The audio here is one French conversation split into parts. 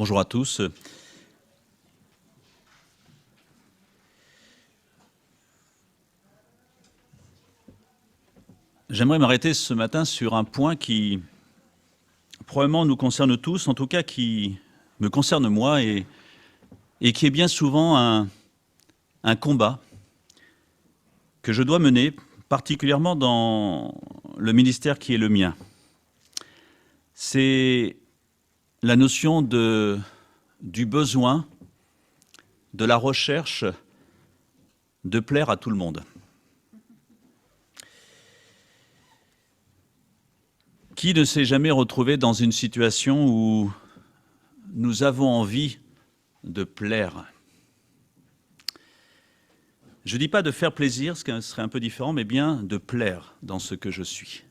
Bonjour à tous. J'aimerais m'arrêter ce matin sur un point qui probablement nous concerne tous, en tout cas qui me concerne moi et qui est bien souvent un combat que je dois mener, particulièrement dans le ministère qui est le mien. C'est la notion du besoin, de la recherche de plaire à tout le monde. Qui ne s'est jamais retrouvé dans une situation où nous avons envie de plaire? Je ne dis pas de faire plaisir, ce qui serait un peu différent, mais bien de plaire dans ce que je suis.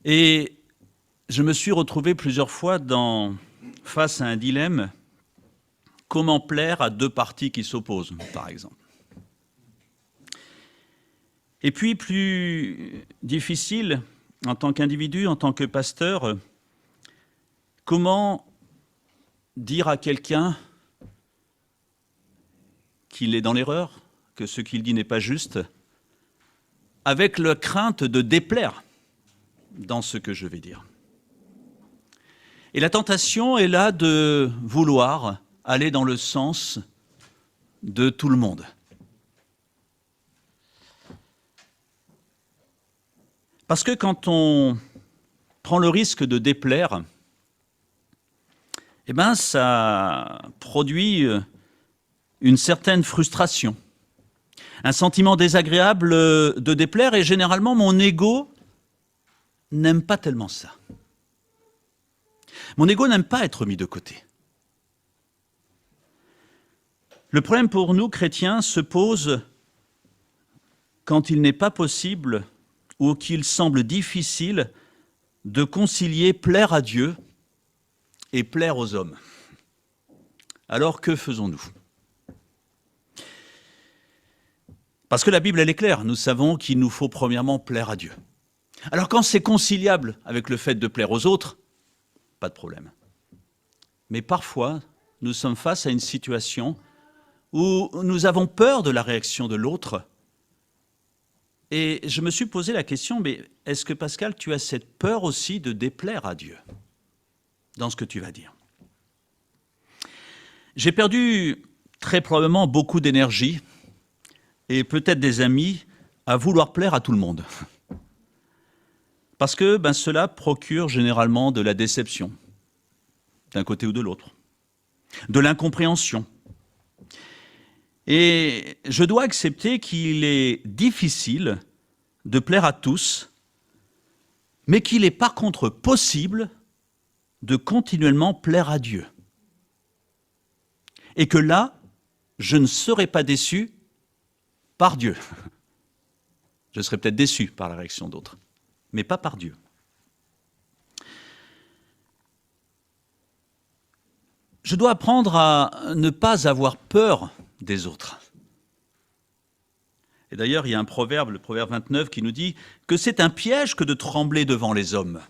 Et je me suis retrouvé plusieurs fois face à un dilemme: comment plaire à deux partis qui s'opposent, par exemple. Et puis, plus difficile, en tant qu'individu, en tant que pasteur, comment dire à quelqu'un qu'il est dans l'erreur, que ce qu'il dit n'est pas juste, avec la crainte de déplaire dans ce que je vais dire. Et la tentation est là de vouloir aller dans le sens de tout le monde. Parce que quand on prend le risque de déplaire, eh ben, ça produit une certaine frustration, un sentiment désagréable de déplaire, et généralement mon ego n'aime pas tellement ça. Mon ego n'aime pas être mis de côté. Le problème pour nous, chrétiens, se pose quand il n'est pas possible ou qu'il semble difficile de concilier plaire à Dieu et plaire aux hommes. Alors que faisons-nous? Parce que la Bible, elle est claire. Nous savons qu'il nous faut premièrement plaire à Dieu. Alors quand c'est conciliable avec le fait de plaire aux autres, pas de problème. Mais parfois, nous sommes face à une situation où nous avons peur de la réaction de l'autre. Et je me suis posé la question, mais est-ce que Pascal, tu as cette peur aussi de déplaire à Dieu dans ce que tu vas dire? J'ai perdu très probablement beaucoup d'énergie et peut-être des amis à vouloir plaire à tout le monde. Parce que cela procure généralement de la déception, d'un côté ou de l'autre, de l'incompréhension. Et je dois accepter qu'il est difficile de plaire à tous, mais qu'il est par contre possible de continuellement plaire à Dieu. Et que là, je ne serai pas déçu par Dieu. Je serai peut-être déçu par la réaction d'autres, mais pas par Dieu. Je dois apprendre à ne pas avoir peur des autres. Et d'ailleurs, il y a un proverbe, le proverbe 29, qui nous dit que c'est un piège que de trembler devant les hommes,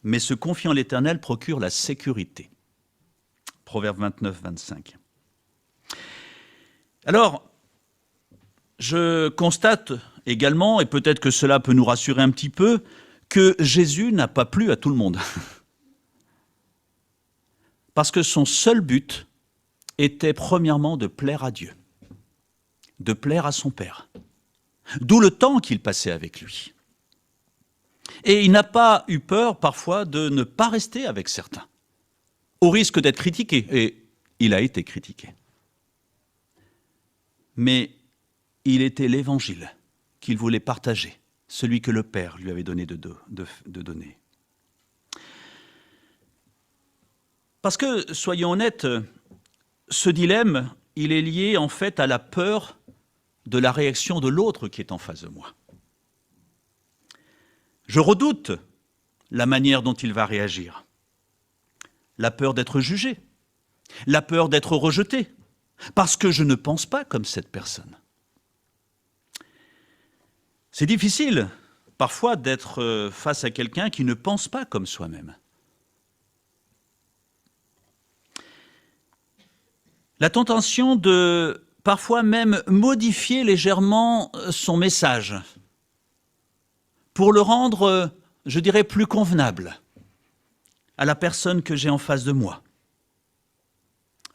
mais se confier en l'Éternel procure la sécurité. Proverbe 29, 25. Alors, je constate également, et peut-être que cela peut nous rassurer un petit peu, que Jésus n'a pas plu à tout le monde. Parce que son seul but était premièrement de plaire à Dieu, de plaire à son Père. D'où le temps qu'il passait avec lui. Et il n'a pas eu peur parfois de ne pas rester avec certains, au risque d'être critiqué, et il a été critiqué. Mais il était l'Évangile qu'il voulait partager, celui que le Père lui avait donné de donner. Parce que, soyons honnêtes, ce dilemme, il est lié en fait à la peur de la réaction de l'autre qui est en face de moi. Je redoute la manière dont il va réagir. La peur d'être jugé, la peur d'être rejeté, parce que je ne pense pas comme cette personne. C'est difficile, parfois, d'être face à quelqu'un qui ne pense pas comme soi-même. La tentation de parfois même modifier légèrement son message pour le rendre, je dirais, plus convenable à la personne que j'ai en face de moi,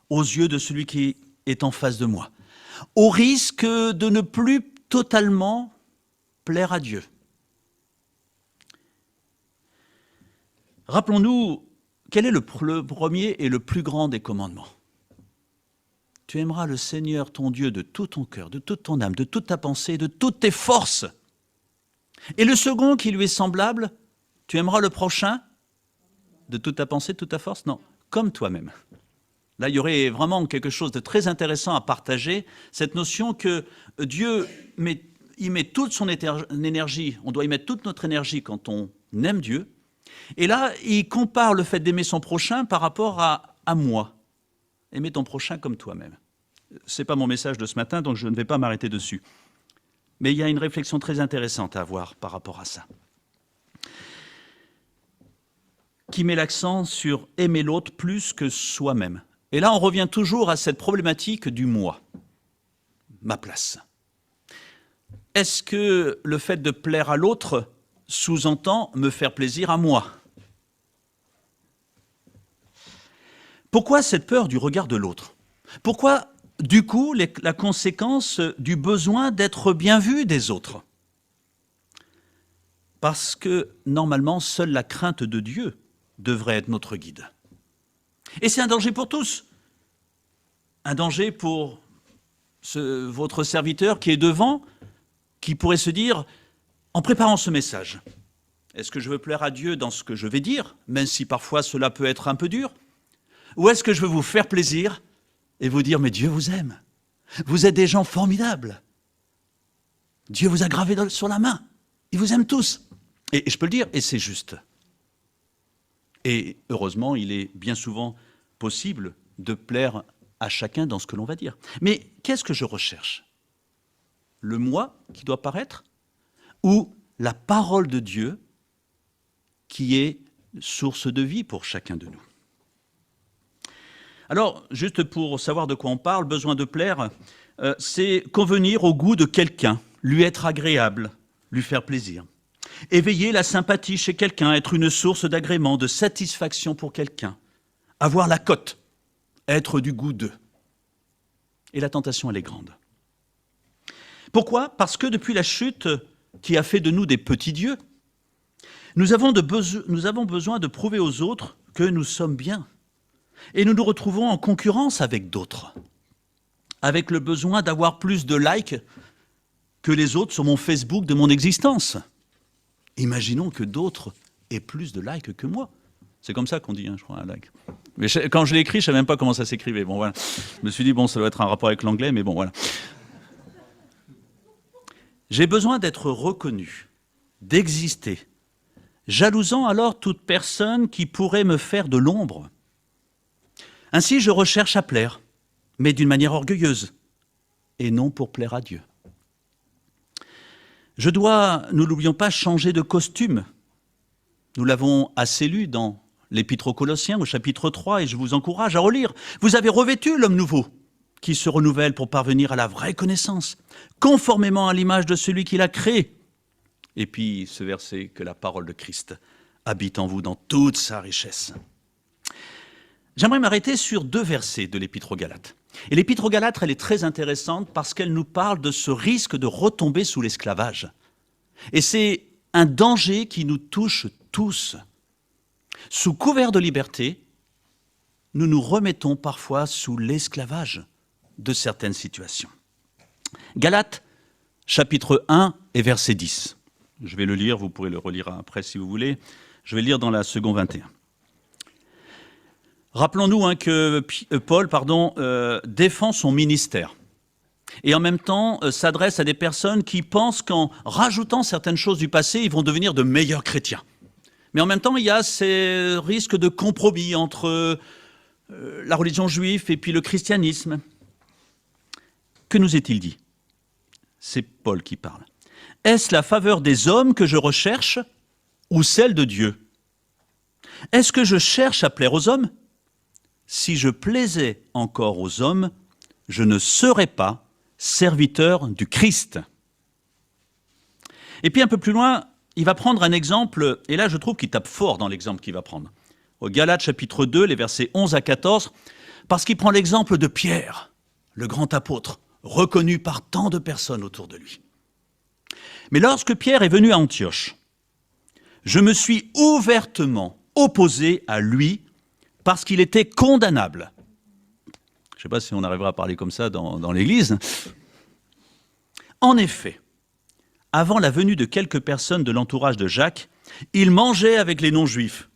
aux yeux de celui qui est en face de moi, au risque de ne plus totalement plaire à Dieu. Rappelons-nous, quel est le premier et le plus grand des commandements? Tu aimeras le Seigneur ton Dieu de tout ton cœur, de toute ton âme, de toute ta pensée, de toutes tes forces. Et le second qui lui est semblable, tu aimeras le prochain de toute ta pensée, de toute ta force? Non, comme toi-même. Là, il y aurait vraiment quelque chose de très intéressant à partager, cette notion que Dieu y met toute son énergie, on doit y mettre toute notre énergie quand on aime Dieu. Et là, il compare le fait d'aimer son prochain par rapport à moi. Aimer ton prochain comme toi-même. Ce n'est pas mon message de ce matin, donc je ne vais pas m'arrêter dessus. Mais il y a une réflexion très intéressante à avoir par rapport à ça, qui met l'accent sur aimer l'autre plus que soi-même. Et là, on revient toujours à cette problématique du moi, ma place. Est-ce que le fait de plaire à l'autre sous-entend me faire plaisir à moi? Pourquoi cette peur du regard de l'autre? Pourquoi, du coup, la conséquence du besoin d'être bien vu des autres? Parce que, normalement, seule la crainte de Dieu devrait être notre guide. Et c'est un danger pour tous. Un danger pour votre serviteur qui est devant, qui pourrait se dire, en préparant ce message, est-ce que je veux plaire à Dieu dans ce que je vais dire, même si parfois cela peut être un peu dur? Ou est-ce que je veux vous faire plaisir et vous dire, mais Dieu vous aime. Vous êtes des gens formidables. Dieu vous a gravé sur la main. Il vous aime tous. Et je peux le dire, et c'est juste. Et heureusement, il est bien souvent possible de plaire à chacun dans ce que l'on va dire. Mais qu'est-ce que je recherche? Le moi qui doit paraître ou la parole de Dieu qui est source de vie pour chacun de nous? Alors, juste pour savoir de quoi on parle, besoin de plaire, c'est convenir au goût de quelqu'un, lui être agréable, lui faire plaisir. Éveiller la sympathie chez quelqu'un, être une source d'agrément, de satisfaction pour quelqu'un. Avoir la cote, être du goût d'eux. Et la tentation, elle est grande. Pourquoi? Parce que depuis la chute qui a fait de nous des petits dieux, nous avons besoin de prouver aux autres que nous sommes bien. Et nous nous retrouvons en concurrence avec d'autres, avec le besoin d'avoir plus de likes que les autres sur mon Facebook de mon existence. Imaginons que d'autres aient plus de likes que moi. C'est comme ça qu'on dit, je crois, un like. Mais quand je l'ai écrit, je ne savais même pas comment ça s'écrivait. Bon, voilà. Je me suis dit, bon, ça doit être un rapport avec l'anglais, mais bon, voilà. J'ai besoin d'être reconnu, d'exister, jalousant alors toute personne qui pourrait me faire de l'ombre. Ainsi, je recherche à plaire, mais d'une manière orgueilleuse, et non pour plaire à Dieu. Je dois, nous l'oublions pas, changer de costume. Nous l'avons assez lu dans l'Épître aux Colossiens, au chapitre 3, et je vous encourage à relire. Vous avez revêtu l'homme nouveau, qui se renouvelle pour parvenir à la vraie connaissance, conformément à l'image de celui qui l'a créé. Et puis ce verset, que la parole de Christ habite en vous dans toute sa richesse. J'aimerais m'arrêter sur 2 versets de l'Épître aux Galates. Et l'Épître aux Galates, elle est très intéressante parce qu'elle nous parle de ce risque de retomber sous l'esclavage. Et c'est un danger qui nous touche tous. Sous couvert de liberté, nous nous remettons parfois sous l'esclavage de certaines situations. Galates, chapitre 1 et verset 10. Je vais le lire, vous pourrez le relire après si vous voulez. Je vais le lire dans la seconde 21. Rappelons-nous que Paul défend son ministère et en même temps s'adresse à des personnes qui pensent qu'en rajoutant certaines choses du passé, ils vont devenir de meilleurs chrétiens. Mais en même temps, il y a ces risques de compromis entre la religion juive et puis le christianisme. Que nous est-il dit? C'est Paul qui parle. Est-ce la faveur des hommes que je recherche ou celle de Dieu? Est-ce que je cherche à plaire aux hommes? si je plaisais encore aux hommes, je ne serais pas serviteur du Christ. Et puis un peu plus loin, il va prendre un exemple, et là je trouve qu'il tape fort dans l'exemple qu'il va prendre. Au Galates chapitre 2, les versets 11 à 14, parce qu'il prend l'exemple de Pierre, le grand apôtre, reconnu par tant de personnes autour de lui. Mais lorsque Pierre est venu à Antioche, je me suis ouvertement opposé à lui parce qu'il était condamnable. Je ne sais pas si on arrivera à parler comme ça dans l'Église. En effet, avant la venue de quelques personnes de l'entourage de Jacques, il mangeait avec les non-juifs.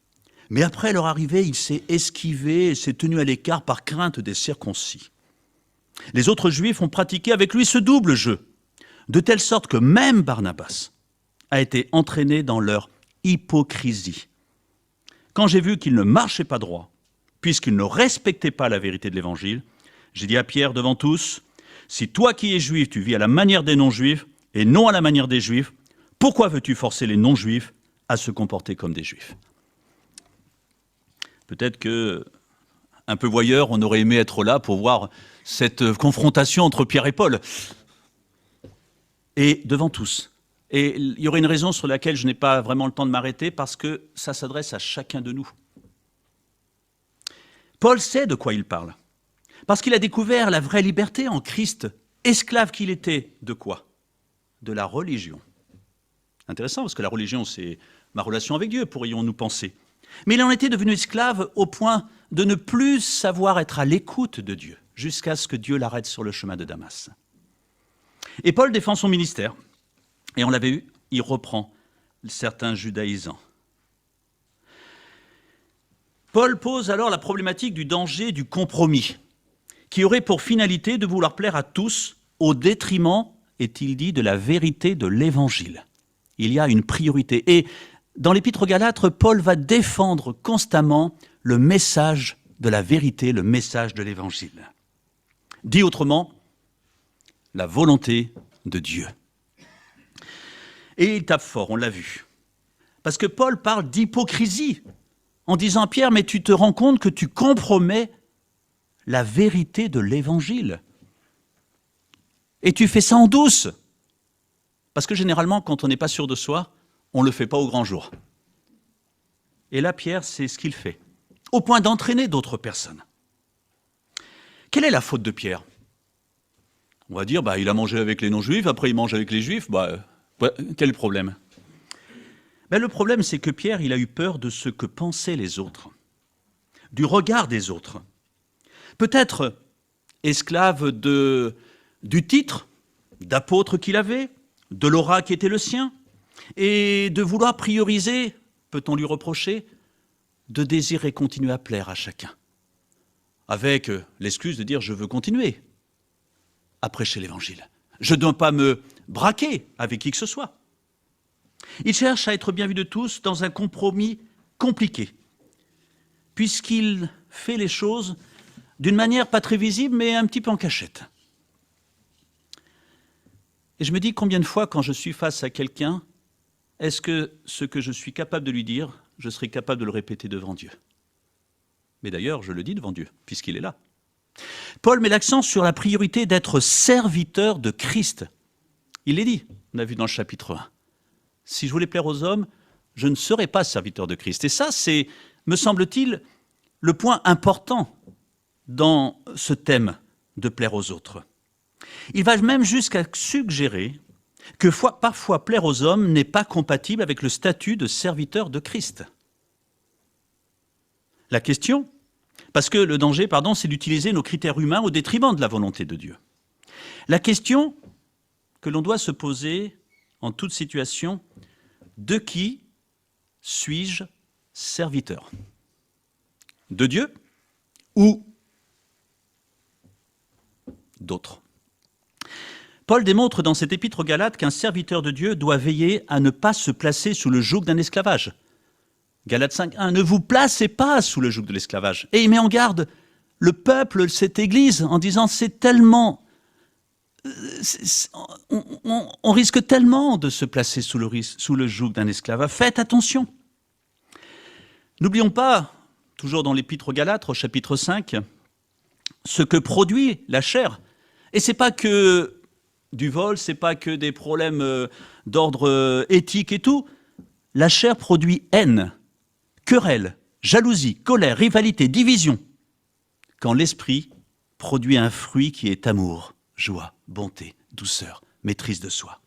Mais après leur arrivée, il s'est esquivé et s'est tenu à l'écart par crainte des circoncis. Les autres juifs ont pratiqué avec lui ce double jeu, de telle sorte que même Barnabas a été entraîné dans leur hypocrisie. Quand j'ai vu qu'il ne marchait pas droit, puisqu'il ne respectait pas la vérité de l'Évangile, j'ai dit à Pierre devant tous, « Si toi qui es juif, tu vis à la manière des non-juifs et non à la manière des juifs, pourquoi veux-tu forcer les non-juifs à se comporter comme des juifs ?» Peut-être que, un peu voyeur, on aurait aimé être là pour voir cette confrontation entre Pierre et Paul. Et devant tous. Et il y aurait une raison sur laquelle je n'ai pas vraiment le temps de m'arrêter, parce que ça s'adresse à chacun de nous. Paul sait de quoi il parle, parce qu'il a découvert la vraie liberté en Christ, esclave qu'il était de quoi? De la religion. Intéressant, parce que la religion, c'est ma relation avec Dieu, pourrions-nous penser. Mais il en était devenu esclave au point de ne plus savoir être à l'écoute de Dieu, jusqu'à ce que Dieu l'arrête sur le chemin de Damas. Et Paul défend son ministère, et on l'avait eu, il reprend certains judaïsants. Paul pose alors la problématique du danger du compromis, qui aurait pour finalité de vouloir plaire à tous au détriment, est-il dit, de la vérité de l'Évangile. Il y a une priorité. Et dans l'Épître aux Galates, Paul va défendre constamment le message de la vérité, le message de l'Évangile. Dit autrement, la volonté de Dieu. Et il tape fort, on l'a vu. Parce que Paul parle d'hypocrisie en disant à Pierre, mais tu te rends compte que tu compromets la vérité de l'Évangile. Et tu fais ça en douce. Parce que généralement, quand on n'est pas sûr de soi, on ne le fait pas au grand jour. Et là, Pierre, c'est ce qu'il fait, au point d'entraîner d'autres personnes. Quelle est la faute de Pierre? On va dire, il a mangé avec les non-juifs, après il mange avec les juifs, quel est le problème? Le problème, c'est que Pierre, il a eu peur de ce que pensaient les autres, du regard des autres. Peut-être esclave du titre d'apôtre qu'il avait, de l'aura qui était le sien, et de vouloir prioriser, peut-on lui reprocher, de désirer continuer à plaire à chacun, avec l'excuse de dire « je veux continuer à prêcher l'Évangile. Je ne dois pas me braquer avec qui que ce soit. » Il cherche à être bien vu de tous dans un compromis compliqué, puisqu'il fait les choses d'une manière pas très visible, mais un petit peu en cachette. Et je me dis combien de fois, quand je suis face à quelqu'un, est-ce que ce que je suis capable de lui dire, je serai capable de le répéter devant Dieu? Mais d'ailleurs, je le dis devant Dieu, puisqu'il est là. Paul met l'accent sur la priorité d'être serviteur de Christ. Il l'est dit, on a vu dans le chapitre 1. Si je voulais plaire aux hommes, je ne serais pas serviteur de Christ. Et ça, c'est, me semble-t-il, le point important dans ce thème de plaire aux autres. Il va même jusqu'à suggérer que parfois plaire aux hommes n'est pas compatible avec le statut de serviteur de Christ. La question, parce que le danger, c'est d'utiliser nos critères humains au détriment de la volonté de Dieu. La question que l'on doit se poser en toute situation, de qui suis-je serviteur? De Dieu ou d'autres? Paul démontre dans cette épître aux Galates qu'un serviteur de Dieu doit veiller à ne pas se placer sous le joug d'un esclavage. Galates 5.1, ne vous placez pas sous le joug de l'esclavage. Et il met en garde le peuple, cette Église, en disant c'est tellement... On risque tellement de se placer sous le joug d'un esclave. Faites attention. N'oublions pas, toujours dans l'Épître aux Galates, au chapitre 5, ce que produit la chair. Et ce n'est pas que du vol, ce n'est pas que des problèmes d'ordre éthique et tout. La chair produit haine, querelle, jalousie, colère, rivalité, division. Quand l'esprit produit un fruit qui est amour, joie, bonté, douceur, maîtrise de soi.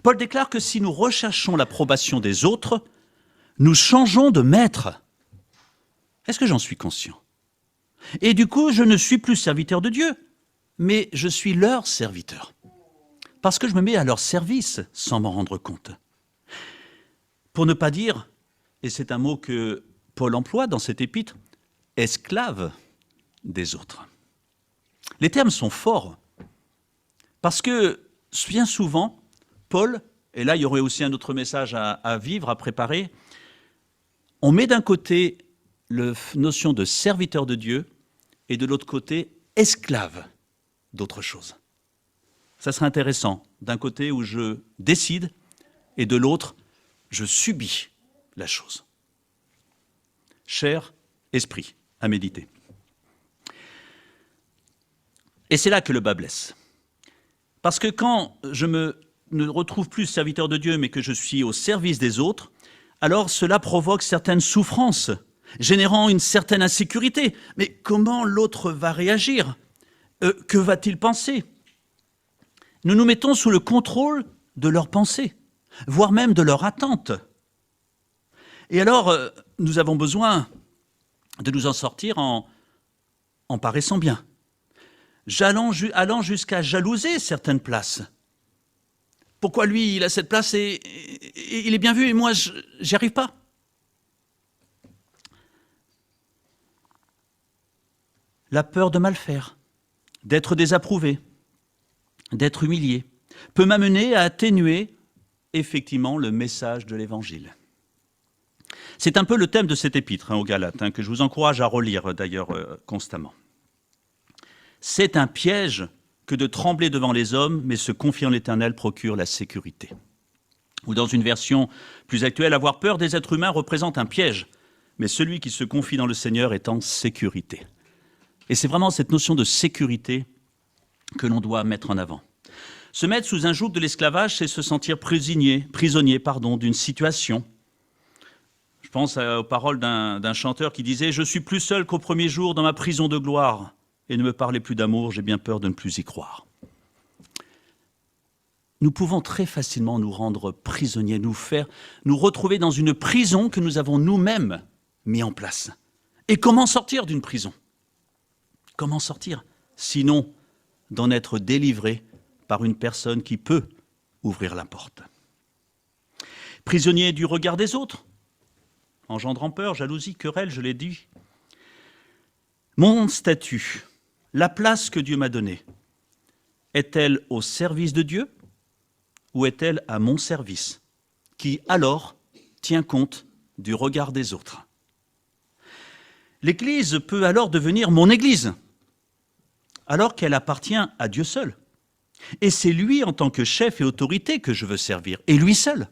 Paul déclare que si nous recherchons l'approbation des autres, nous changeons de maître. Est-ce que j'en suis conscient? Et du coup, je ne suis plus serviteur de Dieu, mais je suis leur serviteur. Parce que je me mets à leur service sans m'en rendre compte. Pour ne pas dire, et c'est un mot que Paul emploie dans cet épître, esclave des autres. Les termes sont forts, parce que bien souvent, Paul, et là il y aurait aussi un autre message à vivre, à préparer, on met d'un côté la notion de serviteur de Dieu et de l'autre côté esclave d'autre chose. Ça serait intéressant, d'un côté où je décide et de l'autre, je subis la chose. Chair, esprit, à méditer. Et c'est là que le bas blesse. Parce que quand je ne retrouve plus serviteur de Dieu, mais que je suis au service des autres, alors cela provoque certaines souffrances, générant une certaine insécurité. Mais comment l'autre va réagir? Que va-t-il penser? Nous nous mettons sous le contrôle de leurs pensées, voire même de leurs attentes. Et alors, nous avons besoin de nous en sortir en paraissant bien, allant jusqu'à jalouser certaines places. Pourquoi lui, il a cette place et il est bien vu et moi, j'y arrive pas? La peur de mal faire, d'être désapprouvé, d'être humilié, peut m'amener à atténuer effectivement le message de l'Évangile. C'est un peu le thème de cet épître aux Galates, que je vous encourage à relire d'ailleurs constamment. C'est un piège que de trembler devant les hommes, mais se confier en l'Éternel procure la sécurité. Ou dans une version plus actuelle, avoir peur des êtres humains représente un piège, mais celui qui se confie dans le Seigneur est en sécurité. Et c'est vraiment cette notion de sécurité que l'on doit mettre en avant. Se mettre sous un joug de l'esclavage, c'est se sentir prisonnier d'une situation. Je pense aux paroles d'un chanteur qui disait « Je suis plus seul qu'au premier jour dans ma prison de gloire, et ne me parlez plus d'amour, j'ai bien peur de ne plus y croire. » Nous pouvons très facilement nous rendre prisonniers, nous retrouver dans une prison que nous avons nous-mêmes mis en place. Et comment sortir d'une prison? Comment sortir? Sinon, d'en être délivré par une personne qui peut ouvrir la porte. Prisonnier du regard des autres, engendrant peur, jalousie, querelle, je l'ai dit. Mon statut, la place que Dieu m'a donnée, est-elle au service de Dieu ou est-elle à mon service, qui alors tient compte du regard des autres? L'Église peut alors devenir mon Église, alors qu'elle appartient à Dieu seul. Et c'est lui, en tant que chef et autorité, que je veux servir, et lui seul.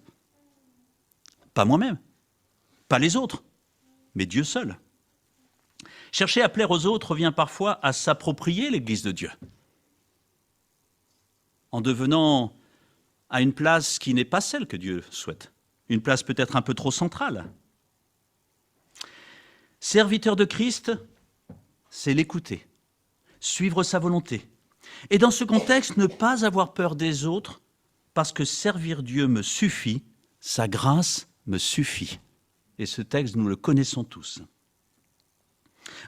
Pas moi-même, pas les autres, mais Dieu seul. Chercher à plaire aux autres revient parfois à s'approprier l'Église de Dieu, en devenant à une place qui n'est pas celle que Dieu souhaite, une place peut-être un peu trop centrale. Serviteur de Christ, c'est l'écouter, suivre sa volonté. Et dans ce contexte, ne pas avoir peur des autres, parce que servir Dieu me suffit, sa grâce me suffit. Et ce texte, nous le connaissons tous.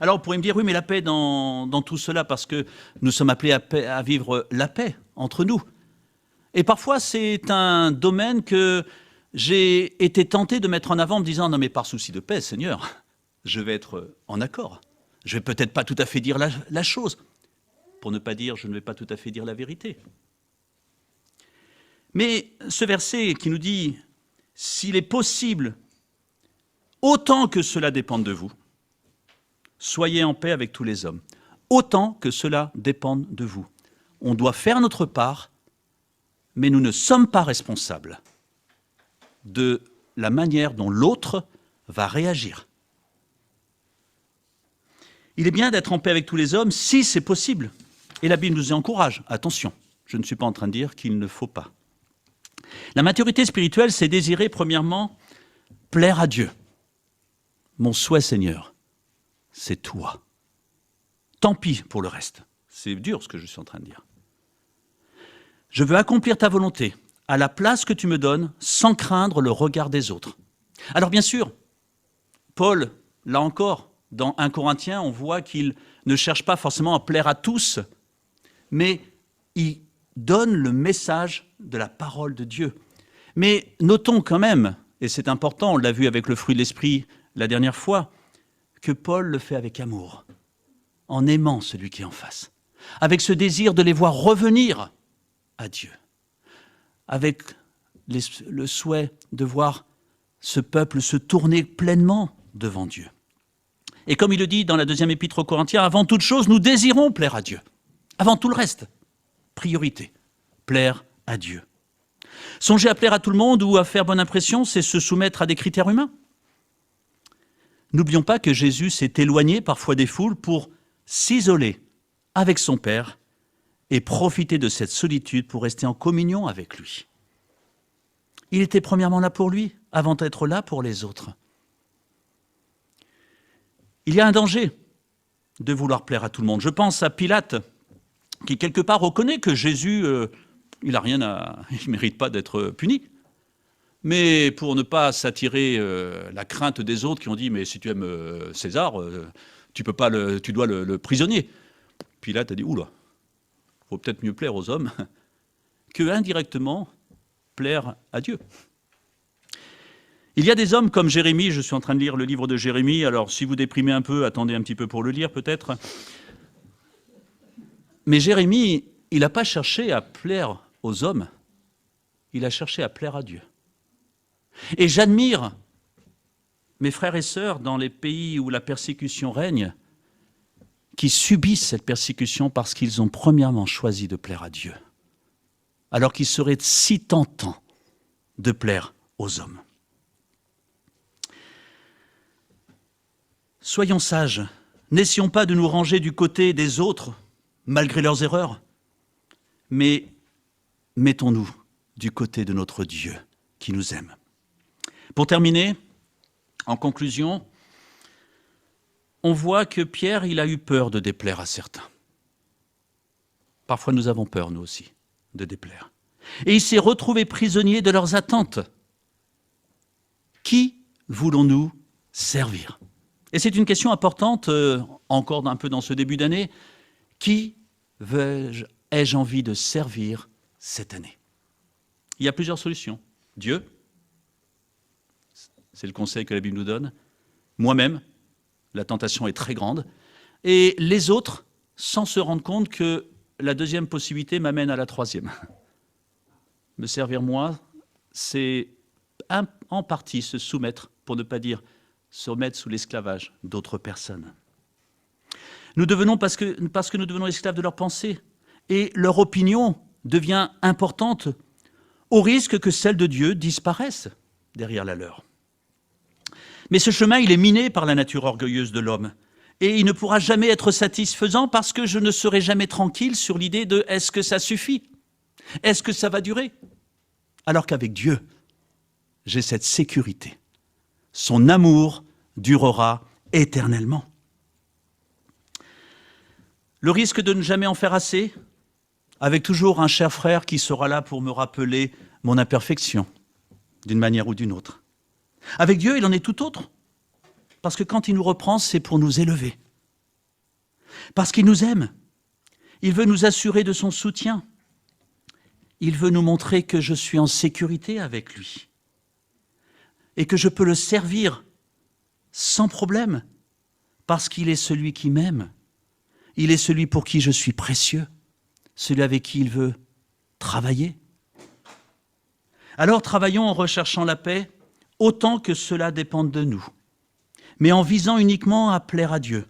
Alors, vous pourriez me dire, oui, mais la paix dans tout cela, parce que nous sommes appelés à vivre la paix entre nous. Et parfois, c'est un domaine que j'ai été tenté de mettre en avant en me disant, non, mais par souci de paix, Seigneur, je vais être en accord. Je vais peut-être pas tout à fait dire la chose, pour ne pas dire, je ne vais pas tout à fait dire la vérité. Mais ce verset qui nous dit, s'il est possible, autant que cela dépende de vous, soyez en paix avec tous les hommes, autant que cela dépende de vous. On doit faire notre part, mais nous ne sommes pas responsables de la manière dont l'autre va réagir. Il est bien d'être en paix avec tous les hommes si c'est possible. Et la Bible nous y encourage. Attention, je ne suis pas en train de dire qu'il ne faut pas. La maturité spirituelle, c'est désirer, premièrement, plaire à Dieu. Mon souhait, Seigneur, c'est toi. Tant pis pour le reste. C'est dur ce que je suis en train de dire. Je veux accomplir ta volonté à la place que tu me donnes sans craindre le regard des autres. Alors bien sûr, Paul, là encore, dans 1 Corinthiens, on voit qu'il ne cherche pas forcément à plaire à tous, mais il donne le message de la parole de Dieu. Mais notons quand même, et c'est important, on l'a vu avec le fruit de l'esprit la dernière fois, que Paul le fait avec amour, en aimant celui qui est en face, avec ce désir de les voir revenir à Dieu, avec le souhait de voir ce peuple se tourner pleinement devant Dieu. Et comme il le dit dans la 2e épître aux Corinthiens, avant toute chose, nous désirons plaire à Dieu. Avant tout le reste, priorité, plaire à Dieu. Songer à plaire à tout le monde ou à faire bonne impression, c'est se soumettre à des critères humains. N'oublions pas que Jésus s'est éloigné parfois des foules pour s'isoler avec son Père et profiter de cette solitude pour rester en communion avec lui. Il était premièrement là pour lui, avant d'être là pour les autres. Il y a un danger de vouloir plaire à tout le monde. Je pense à Pilate, qui quelque part reconnaît que Jésus, il ne mérite pas d'être puni. Mais pour ne pas s'attirer la crainte des autres qui ont dit « mais si tu aimes César, tu dois le prisonnier ». Pilate a dit « oula, il faut peut-être mieux plaire aux hommes que indirectement plaire à Dieu ». Il y a des hommes comme Jérémie, je suis en train de lire le livre de Jérémie, alors si vous déprimez un peu, attendez un petit peu pour le lire peut-être. Mais Jérémie, il n'a pas cherché à plaire aux hommes, il a cherché à plaire à Dieu. Et j'admire mes frères et sœurs dans les pays où la persécution règne, qui subissent cette persécution parce qu'ils ont premièrement choisi de plaire à Dieu, alors qu'il serait si tentant de plaire aux hommes. Soyons sages, n'essayons pas de nous ranger du côté des autres, malgré leurs erreurs, mais mettons-nous du côté de notre Dieu qui nous aime. Pour terminer, en conclusion, on voit que Pierre, il a eu peur de déplaire à certains. Parfois nous avons peur, nous aussi, de déplaire. Et il s'est retrouvé prisonnier de leurs attentes. Qui voulons-nous servir ? Et c'est une question importante, encore un peu dans ce début d'année. Qui ai-je envie de servir cette année ? Il y a plusieurs solutions. Dieu, c'est le conseil que la Bible nous donne. Moi-même, la tentation est très grande. Et les autres, sans se rendre compte que la deuxième possibilité m'amène à la troisième. Me servir moi, c'est en partie se soumettre, pour ne pas dire se mettre sous l'esclavage d'autres personnes. Nous devenons, parce que nous devenons esclaves de leurs pensées, et leur opinion devient importante, au risque que celle de Dieu disparaisse derrière la leur. Mais ce chemin, il est miné par la nature orgueilleuse de l'homme, et il ne pourra jamais être satisfaisant parce que je ne serai jamais tranquille sur l'idée de « est-ce que ça suffit ? Est-ce que ça va durer ?» Alors qu'avec Dieu, j'ai cette sécurité. Son amour durera éternellement. Le risque de ne jamais en faire assez, avec toujours un cher frère qui sera là pour me rappeler mon imperfection, d'une manière ou d'une autre. Avec Dieu, il en est tout autre, parce que quand il nous reprend, c'est pour nous élever. Parce qu'il nous aime, il veut nous assurer de son soutien. Il veut nous montrer que je suis en sécurité avec lui et que je peux le servir sans problème, parce qu'il est celui qui m'aime. Il est celui pour qui je suis précieux, celui avec qui il veut travailler. Alors travaillons en recherchant la paix, autant que cela dépende de nous, mais en visant uniquement à plaire à Dieu,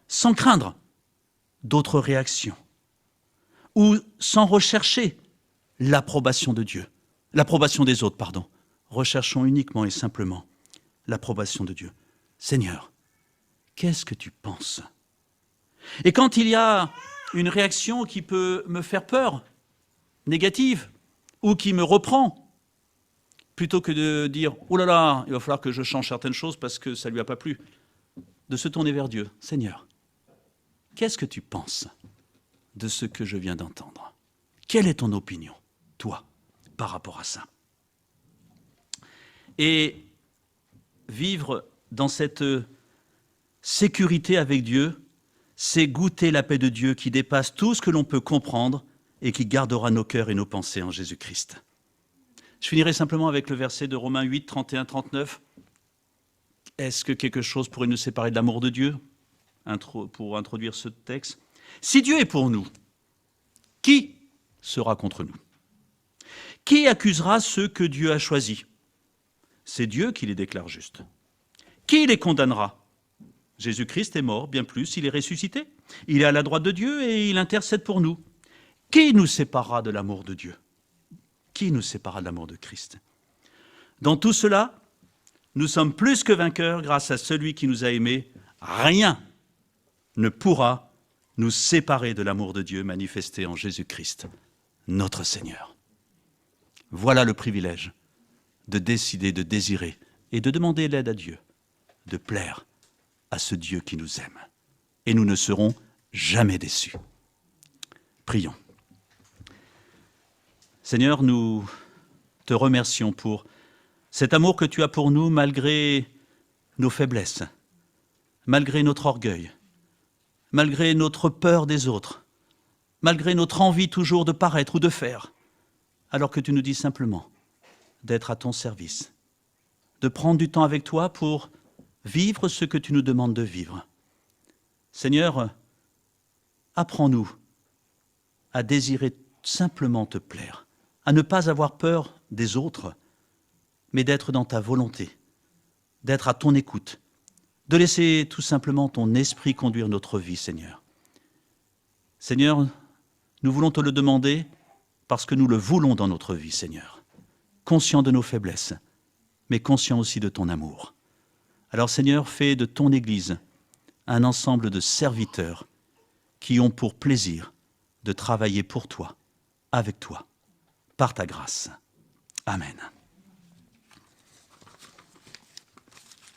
sans craindre d'autres réactions, ou sans rechercher l'approbation de Dieu, l'approbation des autres, pardon. Recherchons uniquement et simplement l'approbation de Dieu. Seigneur, qu'est-ce que tu penses Et quand il y a une réaction qui peut me faire peur, négative, ou qui me reprend, plutôt que de dire « Oh là là, il va falloir que je change certaines choses parce que ça ne lui a pas plu », de se tourner vers Dieu. « Seigneur, qu'est-ce que tu penses de ce que je viens d'entendre? Quelle est ton opinion, toi, par rapport à ça ?» Et vivre dans cette sécurité avec Dieu, c'est goûter la paix de Dieu qui dépasse tout ce que l'on peut comprendre et qui gardera nos cœurs et nos pensées en Jésus-Christ. Je finirai simplement avec le verset de Romains 8, 31-39. Est-ce que quelque chose pourrait nous séparer de l'amour de Dieu, pour introduire ce texte? Si Dieu est pour nous, qui sera contre nous? Qui accusera ceux que Dieu a choisis? C'est Dieu qui les déclare justes. Qui les condamnera? Jésus-Christ est mort, bien plus, il est ressuscité. Il est à la droite de Dieu et il intercède pour nous. Qui nous séparera de l'amour de Dieu? Qui nous séparera de l'amour de Christ? Dans tout cela, nous sommes plus que vainqueurs grâce à celui qui nous a aimés. Rien ne pourra nous séparer de l'amour de Dieu manifesté en Jésus-Christ, notre Seigneur. Voilà le privilège de décider, de désirer et de demander l'aide à Dieu, de plaire à ce Dieu qui nous aime. Et nous ne serons jamais déçus. Prions. Seigneur, nous te remercions pour cet amour que tu as pour nous malgré nos faiblesses, malgré notre orgueil, malgré notre peur des autres, malgré notre envie toujours de paraître ou de faire, alors que tu nous dis simplement d'être à ton service, de prendre du temps avec toi pour vivre ce que tu nous demandes de vivre. Seigneur, apprends-nous à désirer simplement te plaire, à ne pas avoir peur des autres, mais d'être dans ta volonté, d'être à ton écoute, de laisser tout simplement ton esprit conduire notre vie, Seigneur. Seigneur, nous voulons te le demander parce que nous le voulons dans notre vie, Seigneur, conscients de nos faiblesses, mais conscients aussi de ton amour. Alors Seigneur, fais de ton Église un ensemble de serviteurs qui ont pour plaisir de travailler pour toi, avec toi, par ta grâce. Amen.